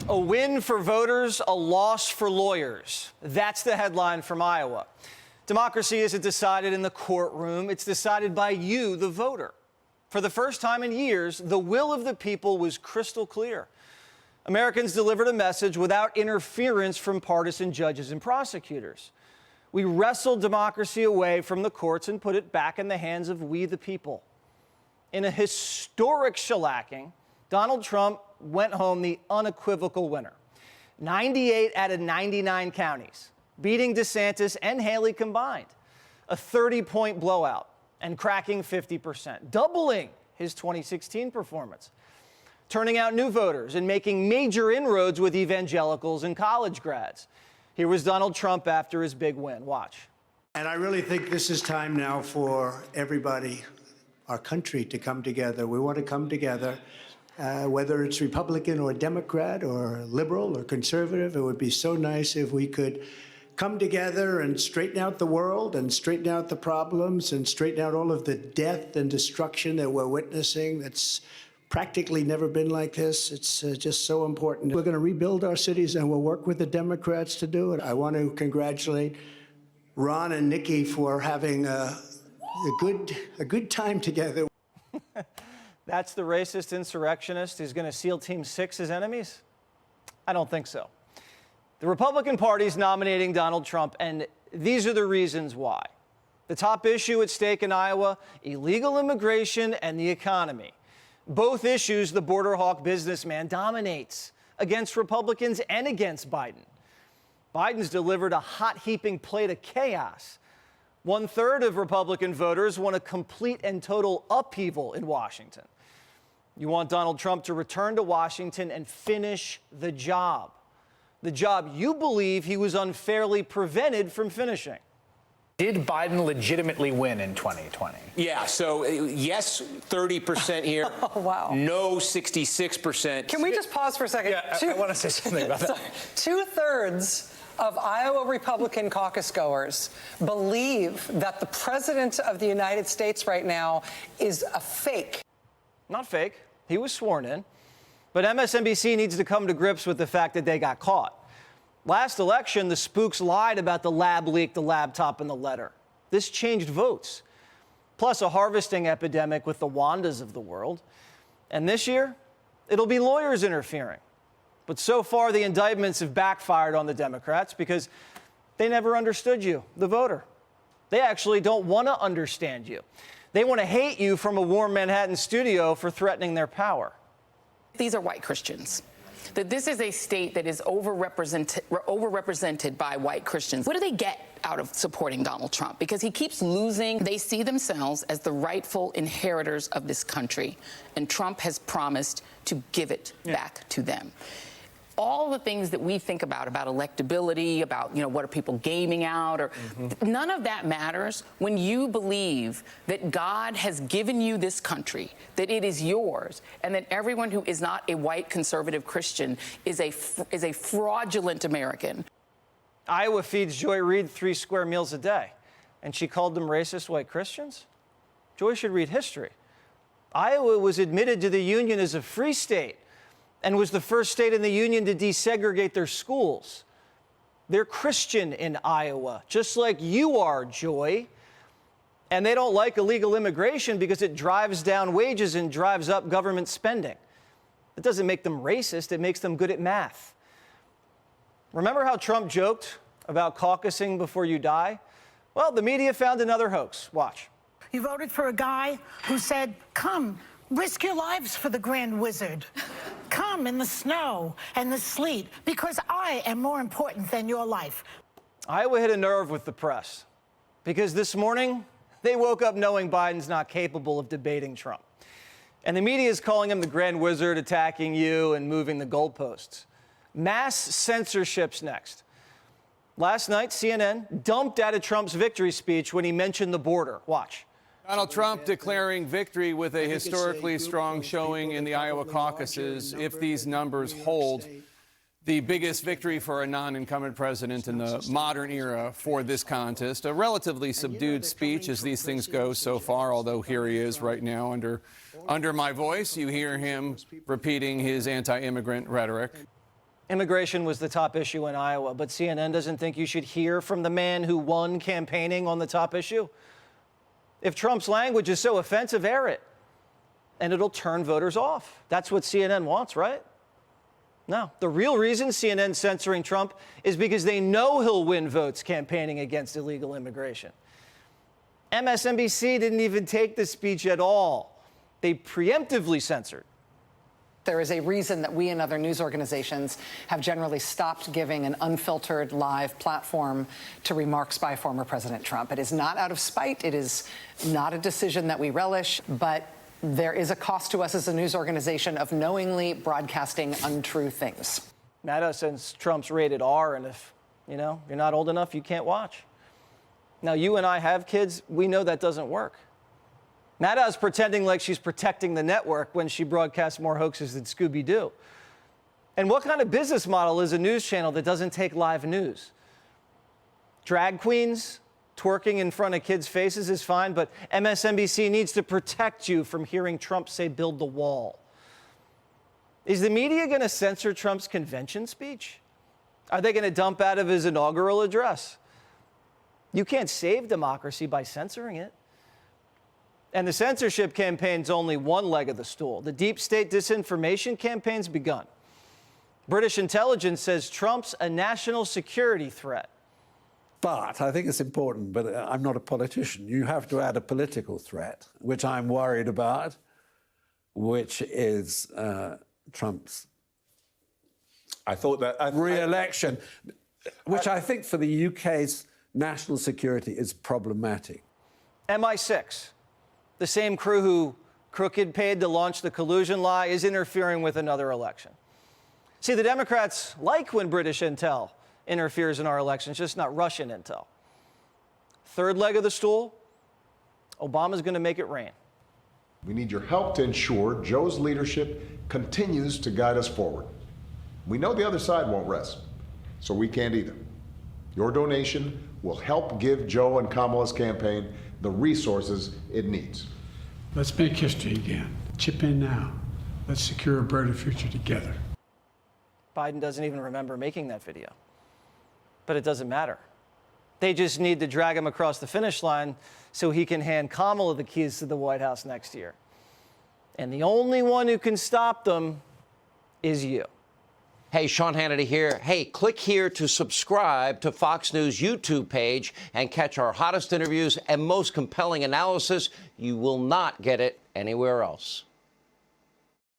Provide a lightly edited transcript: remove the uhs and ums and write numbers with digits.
A win for voters, a loss for lawyers. That's the headline from Iowa. Democracy isn't decided in the courtroom. It's decided by you, the voter. For the first time in years, the will of the people was crystal clear. Americans delivered a message without interference from partisan judges and prosecutors. We wrestled democracy away from the courts and put it back in the hands of we, the people. In a historic shellacking, Donald Trump went home the unequivocal winner. 98 out of 99 counties, beating DeSantis and Haley combined. A 30-point blowout and cracking 50%, doubling his 2016 performance. Turning out new voters and making major inroads with evangelicals and college grads. Here was Donald Trump after his big win. Watch. And I really think this is time now for everybody, our country, to come together. We want to come together. Whether it's Republican or Democrat or liberal or conservative, it would be so nice if we could come together and straighten out the world and straighten out the problems and straighten out all of the death and destruction that we're witnessing. That's practically never been like this. It's just so important. We're going to rebuild our cities, and we'll work with the Democrats to do it. I want to congratulate Ron and Nikki for having a good time together. That's the racist insurrectionist who's going to SEAL Team 6 as enemies? I don't think so. The Republican Party's nominating Donald Trump, and these are the reasons why. The top issue at stake in Iowa, illegal immigration and the economy. Both issues the border hawk businessman dominates against Republicans and against Biden. Biden's delivered a hot heaping plate of chaos. 1/3 of Republican voters want a complete and total upheaval in Washington. You want Donald Trump to return to Washington and finish the job you believe he was unfairly prevented from finishing. Did Biden legitimately win in 2020? Yeah, so yes, 30% here. Oh, wow. No, 66%. Can we just pause for a second? Yeah, I want to say something about that. 2/3 of Iowa Republican caucus goers believe that the president of the United States right now is a fake. Not fake. He was sworn in. But MSNBC needs to come to grips with the fact that they got caught. Last election, the spooks lied about the lab leak, the laptop, and the letter. This changed votes. Plus a harvesting epidemic with the Wandas of the world. And this year, it'll be lawyers interfering. But so far, the indictments have backfired on the Democrats because they never understood you, the voter. They actually don't want to understand you. They want to hate you from a warm Manhattan studio for threatening their power. These are white Christians. That this is a state that is overrepresented by white Christians. What do they get out of supporting Donald Trump? Because he keeps losing. They see themselves as the rightful inheritors of this country, and Trump has promised to give it back to them. All the things that we think about electability, about, what are people gaming out, or none of that matters when you believe that God has given you this country, that it is yours, and that everyone who is not a white conservative Christian is a fraudulent American. Iowa feeds Joy Reid 3 square meals a day, and she called them racist white Christians? Joy should read history. Iowa was admitted to the Union as a free state and was the first state in the Union to desegregate their schools. They're Christian in Iowa, just like you are, Joy. And they don't like illegal immigration because it drives down wages and drives up government spending. It doesn't make them racist, it makes them good at math. Remember how Trump joked about caucusing before you die? Well, the media found another hoax. Watch. You voted for a guy who said, come, risk your lives for the Grand Wizard. Come in the snow and the sleet, because I am more important than your life. Iowa hit a nerve with the press, because this morning, they woke up knowing Biden's not capable of debating Trump. And the media is calling him the Grand Wizard, attacking you and moving the goalposts. Mass censorship's next. Last night, CNN dumped out of Trump's victory speech when he mentioned the border. Watch. Donald Trump declaring victory with a historically strong showing in the Iowa caucuses. If these numbers hold, the biggest victory for a non-incumbent president in the modern era for this contest. A relatively subdued speech as these things go so far, although here he is right now under my voice. You hear him repeating his anti-immigrant rhetoric. Immigration was the top issue in Iowa, but CNN doesn't think you should hear from the man who won campaigning on the top issue. If Trump's language is so offensive, air it, and it'll turn voters off. That's what CNN wants, right? No, the real reason CNN's censoring Trump is because they know he'll win votes campaigning against illegal immigration. MSNBC didn't even take the speech at all. They preemptively censored. There is a reason that we and other news organizations have generally stopped giving an unfiltered live platform to remarks by former President Trump. It is not out of spite. It is not a decision that we relish, but there is a cost to us as a news organization of knowingly broadcasting untrue things. Meta, since Trump's rated R, and if, you're not old enough, you can't watch. Now, you and I have kids. We know that doesn't work. Meta is pretending like she's protecting the network when she broadcasts more hoaxes than Scooby-Doo. And what kind of business model is a news channel that doesn't take live news? Drag queens twerking in front of kids' faces is fine, but MSNBC needs to protect you from hearing Trump say, build the wall. Is the media going to censor Trump's convention speech? Are they going to dump out of his inaugural address? You can't save democracy by censoring it. And the censorship campaign's only one leg of the stool. The deep state disinformation campaign's begun. British intelligence says Trump's a national security threat. But I think it's important, but I'm not a politician. You have to add a political threat, which I'm worried about, which is Trump's re-election, which I think for the UK's national security is problematic. MI6, the same crew who Crooked paid to launch the collusion lie, is interfering with another election. See, the Democrats like when British intel interferes in our elections, just not Russian intel. Third leg of the stool, Obama's going to make it rain. We need your help to ensure Joe's leadership continues to guide us forward. We know the other side won't rest, so we can't either. Your donation will help give Joe and Kamala's campaign the resources it needs. Let's make history again. Chip in now. Let's secure a brighter future together. Biden doesn't even remember making that video. But it doesn't matter. They just need to drag him across the finish line so he can hand Kamala the keys to the White House next year. And the only one who can stop them is you. Hey, Sean Hannity here. Hey, click here to subscribe to Fox News YouTube page and catch our hottest interviews and most compelling analysis. You will not get it anywhere else.